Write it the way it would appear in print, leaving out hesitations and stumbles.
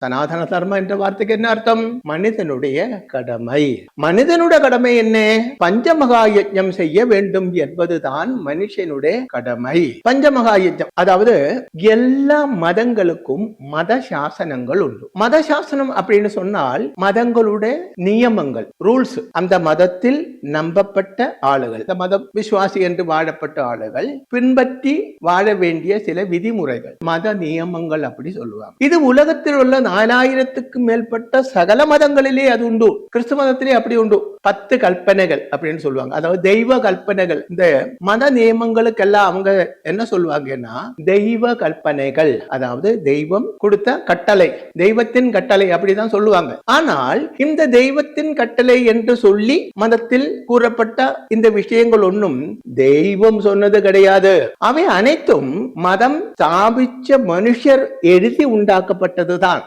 சனாதன தர்மம் என்ற வார்த்தைக்கு என்ன அர்த்தம்? மனிதனுடைய கடமை. மனிதனுடைய கடமை என்ன? பஞ்சமகா யஜ்ஞம் செய்ய வேண்டும் என்பதுதான் மனுஷனுடைய கடமை. பஞ்சமகா யஜ்ஞம், அதாவது எல்லா மதங்களுக்கும் மத சாசனங்கள் உண்டு. மத சாசனம் அப்படின்னு சொன்னால் மதங்களுடைய நியமங்கள், ரூல்ஸ். அந்த மதத்தில் நம்பப்பட்ட ஆளுகள், இந்த மத விசுவாசி என்று வாழப்பட்ட ஆளுகள் பின்பற்றி வாழ வேண்டிய சில விதிமுறைகள், மத நியமங்கள் அப்படி சொல்லுவாங்க. இது உலகத்தில் உள்ள 4000க்கும் மேற்பட்ட சகல மதங்களிலே அது உண்டு. கிறிஸ்துவ மதத்திலே அப்படி உண்டு. 10 கல்பனைகள் அப்படின்னு சொல்லுவாங்க, அதாவது தெய்வ கல்பனைகள். இந்த மத நியமங்களுக்கெல்லாம் அவங்க என்ன சொல்லுவாங்கன்னா தெய்வ கல்பனைகள், அதாவது தெய்வம் கொடுத்த கட்டளை, தெய்வத்தின் கட்டளை அப்படிதான் சொல்லுவாங்க. ஆனால் இந்த தெய்வத்தின் கட்டளை என்று சொல்லி மதத்தில் கூறப்பட்ட இந்த விஷயங்கள் ஒன்றும் தெய்வம் சொன்னது கிடையாது. அவை அனைத்தும் மதம் ஸ்தாபிச்ச மனுஷர் எழுதி உண்டாக்கப்பட்டதுதான்.